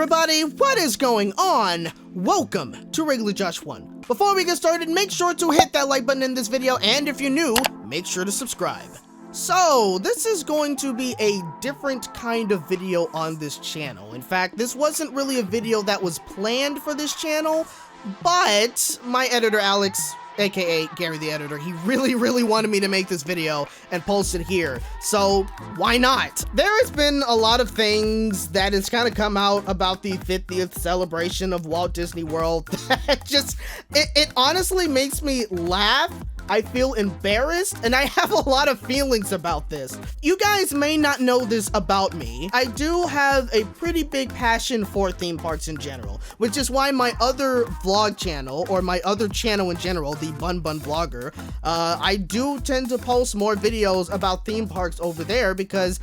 everybody, what is going on? Welcome to Regular Josh 1. Before we get started, make sure to hit that like button in this video, and if you're new, make sure to subscribe. So, this is going to be a different kind of video on this channel. In fact, this wasn't really a video that was planned for this channel, but my editor Alex, aka Gary the Editor, he really wanted me to make this video and post it here, so why not? There has been a lot of things that has kind of come out about the 50th celebration of Walt Disney World that just, it honestly makes me laugh. I feel embarrassed, and I have a lot of feelings about this. You guys may not know this about me. I do have a pretty big passion for theme parks in general, which is why my other vlog channel, or my other channel in general, the Bun Bun Vlogger, I do tend to post more videos about theme parks over there because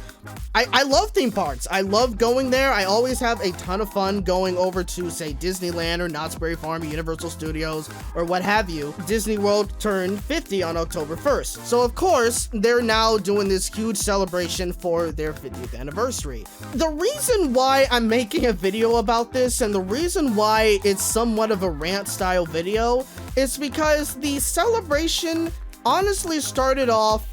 I love theme parks. I love going there. I always have a ton of fun going over to, say, Disneyland or Knott's Berry Farm or Universal Studios or what have you. Disney World turned 50 on October 1st. So of course, they're now doing this huge celebration for their 50th anniversary. The reason why I'm making a video about this, and the reason why it's somewhat of a rant style video, is because the celebration honestly started off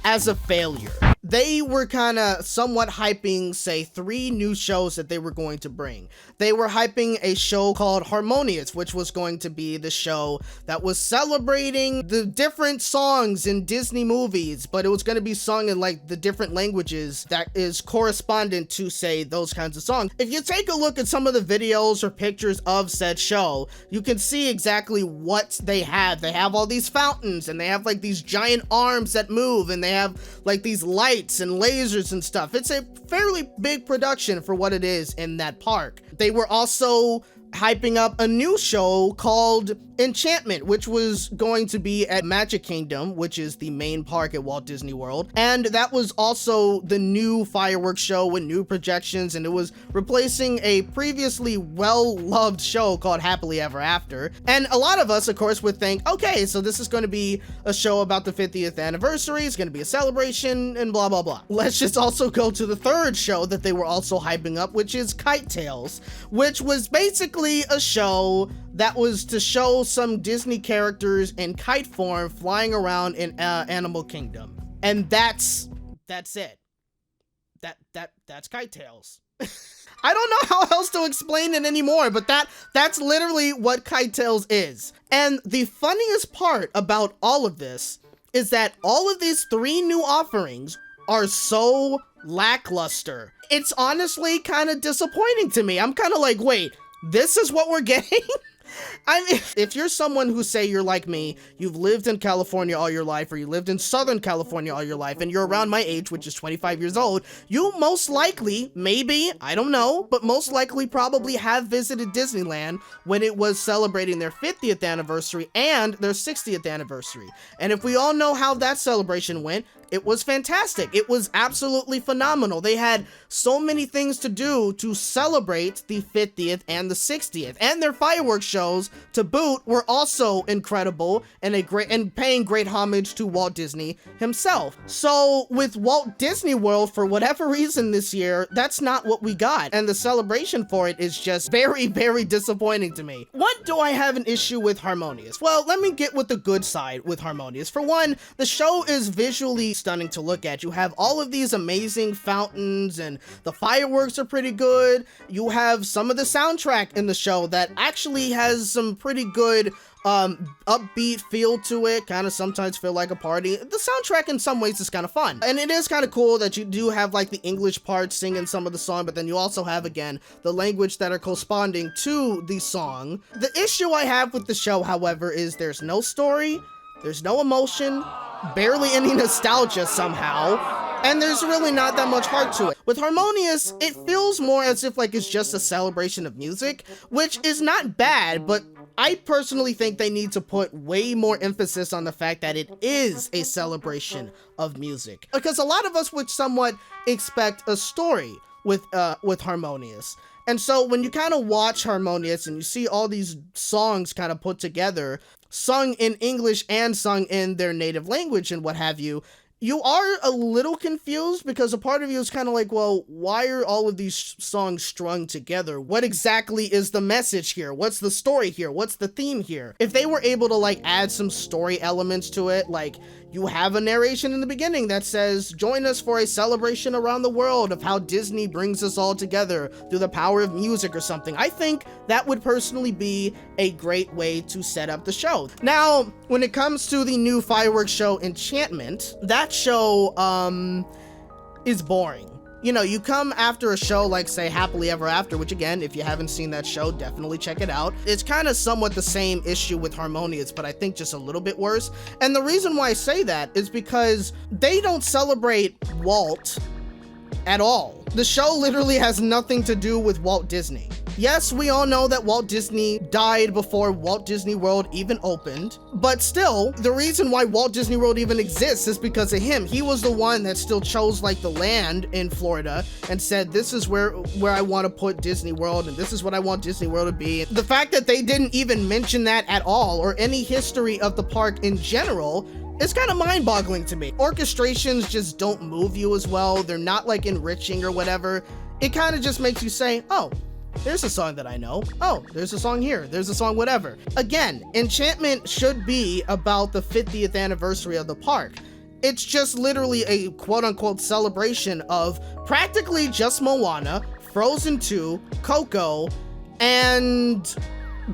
as a failure. They were kind of somewhat hyping, say, 3 new shows that they were going to bring. They were hyping a show called Harmonious, which was going to be the show that was celebrating the different songs in Disney movies, but it was going to be sung in like the different languages that is correspondent to, say, those kinds of songs. If you take a look at some of the videos or pictures of said show, you can see exactly what they have. They have all these fountains, and they have like these giant arms that move, and they have like these lights and lasers and stuff. It's a fairly big production for what it is in that park. They were also hyping up a new show called Enchantment, which was going to be at Magic Kingdom, which is the main park at Walt Disney World. And that was also the new fireworks show with new projections, and it was replacing a previously well-loved show called Happily Ever After. And a lot of us, of course, would think, okay, so this is going to be a show about the 50th anniversary, it's going to be a celebration, and blah, blah, blah. Let's just also go to the third show that they were also hyping up, which is Kitetails, which was basically a show that was to show some Disney characters in kite form flying around in Animal Kingdom. And that's it. That's Kitetails. I don't know how else to explain it anymore, but that's literally what Kitetails is. And the funniest part about all of this is that all of these 3 new offerings are so lackluster. It's honestly kind of disappointing to me. I'm kind of like, wait, this is what we're getting? I mean, if you're someone who, say, you're like me, you've lived in California all your life, or you lived in Southern California all your life, and you're around my age, which is 25 years old, you most likely, maybe, I don't know, but most likely probably have visited Disneyland when it was celebrating their 50th anniversary and their 60th anniversary. And if we all know how that celebration went, it was fantastic. It was absolutely phenomenal. They had so many things to do to celebrate the 50th and the 60th, and their fireworks shows to boot were also incredible and paying great homage to Walt Disney himself. So with Walt Disney World, for whatever reason this year, that's not what we got, and the celebration for it is just very disappointing to me. What do I have an issue with Harmonious? Well, let me get with the good side with Harmonious. For one, the show is visually stunning to look at. You have all of these amazing fountains, and the fireworks are pretty good. You have some of the soundtrack in the show that actually has some pretty good upbeat feel to it, kind of sometimes feel like a party. The soundtrack in some ways is kind of fun, and it is kind of cool that you do have like the English parts singing some of the song, but then you also have, again, the language that are corresponding to the song. The issue I have with the show, however, is there's no story, there's no emotion, barely any nostalgia somehow, and there's really not that much heart to it. With Harmonious, it feels more as if like it's just a celebration of music, which is not bad, but I personally think they need to put way more emphasis on the fact that it is a celebration of music, because a lot of us would somewhat expect a story with Harmonious. And so when you kind of watch Harmonious and you see all these songs kind of put together, sung in English and sung in their native language and what have you, you are a little confused because a part of you is kind of like, well, why are all of these songs strung together? What exactly is the message here? What's the story here? What's the theme here? If they were able to like add some story elements to it, like you have a narration in the beginning that says, join us for a celebration around the world of how Disney brings us all together through the power of music or something. I think that would personally be a great way to set up the show. Now, when it comes to the new fireworks show Enchantment, that show is boring. You know, you come after a show like, say, Happily Ever After, which again, if you haven't seen that show, definitely check it out. It's kind of somewhat the same issue with Harmonious, but I think just a little bit worse. And the reason why I say that is because they don't celebrate Walt at all. The show literally has nothing to do with Walt Disney. Yes, we all know that Walt Disney died before Walt Disney World even opened, but still, the reason why Walt Disney World even exists is because of him. He was the one that still chose like the land in Florida and said, this is where I want to put Disney World and this is what I want Disney World to be. The fact that they didn't even mention that at all or any history of the park in general, it's kind of mind-boggling to me. Orchestrations just don't move you as well. They're not like enriching or whatever. It kind of just makes you say, oh, there's a song that I know. Oh, there's a song here. There's a song whatever. Again, Enchantment should be about the 50th anniversary of the park. It's just literally a quote-unquote celebration of practically just Moana, Frozen 2, Coco, and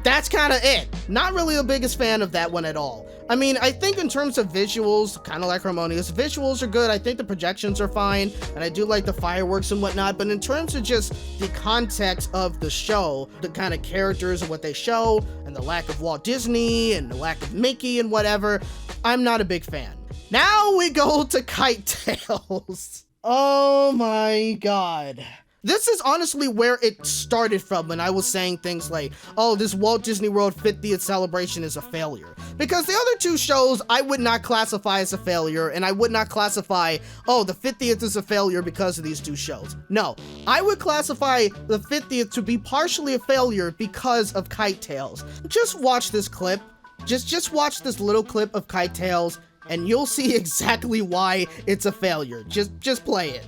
that's kind of it. Not really the biggest fan of that one at all. I mean, I think in terms of visuals, kind of like Harmonious, visuals are good. I think the projections are fine, and I do like the fireworks and whatnot, but in terms of just the context of the show, the kind of characters and what they show, and the lack of Walt Disney, and the lack of Mickey and whatever, I'm not a big fan. Now we go to Kitetails. Oh my god. This is honestly where it started from when I was saying things like, oh, this Walt Disney World 50th celebration is a failure. Because the other two shows I would not classify as a failure, and I would not classify, oh, the 50th is a failure because of these two shows. No, I would classify the 50th to be partially a failure because of Kitetails. Just watch this clip. Just watch this little clip of Kitetails, and you'll see exactly why it's a failure. Just play it.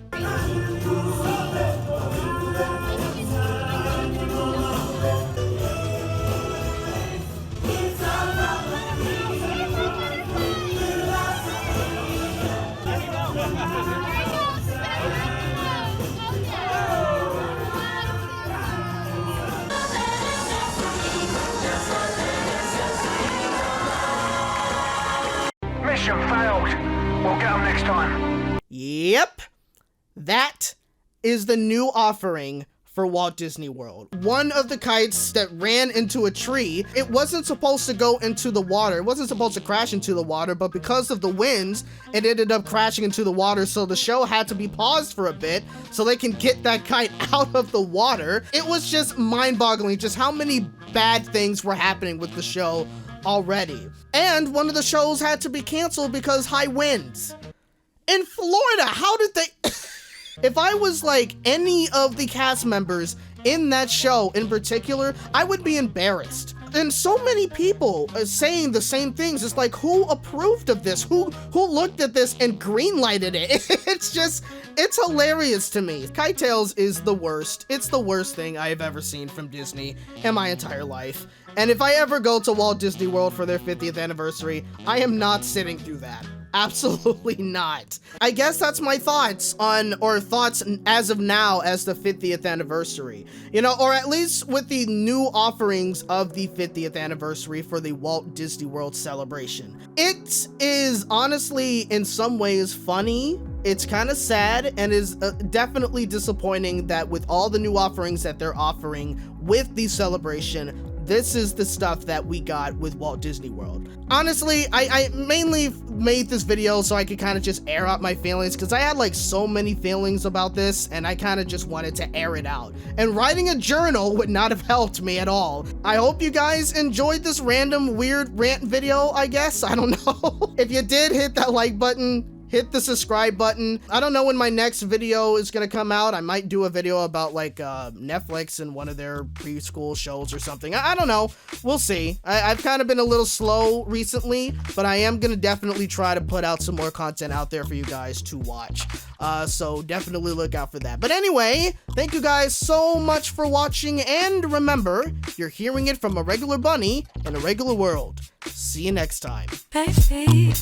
Mission failed. We'll get them next time. Yep. That is the new offering for Walt Disney World. One of the kites that ran into a tree, it wasn't supposed to go into the water. It wasn't supposed to crash into the water, but because of the winds, it ended up crashing into the water, so the show had to be paused for a bit so they can get that kite out of the water. It was just mind-boggling just how many bad things were happening with the show already. And one of the shows had to be canceled because high winds. In Florida, how did they... If I was like any of the cast members in that show in particular, I would be embarrassed. And so many people are saying the same things. It's like, who approved of this? Who looked at this and greenlighted it? It's hilarious to me. Kitetails is the worst. It's the worst thing I have ever seen from Disney in my entire life. And if I ever go to Walt Disney World for their 50th anniversary, I am not sitting through that. Absolutely not. I guess that's my thoughts on, or thoughts as of now as the 50th anniversary. You know, or at least with the new offerings of the 50th anniversary for the Walt Disney World celebration. It is honestly in some ways funny. It's kind of sad and is definitely disappointing that with all the new offerings that they're offering with the celebration, this is the stuff that we got with Walt Disney World. Honestly, I mainly made this video so I could kind of just air out my feelings because I had like so many feelings about this and I kind of just wanted to air it out. And writing a journal would not have helped me at all. I hope you guys enjoyed this random weird rant video, I guess. I don't know. If you did, hit that like button. hit the subscribe button. I don't know when my next video is gonna come out. I might do a video about like Netflix and one of their preschool shows or something. I don't know. We'll see. I've kind of been a little slow recently, but I am gonna definitely try to put out some more content out there for you guys to watch. So definitely look out for that. But anyway, thank you guys so much for watching, and remember, you're hearing it from a regular bunny in a regular world. See you next time. Baby.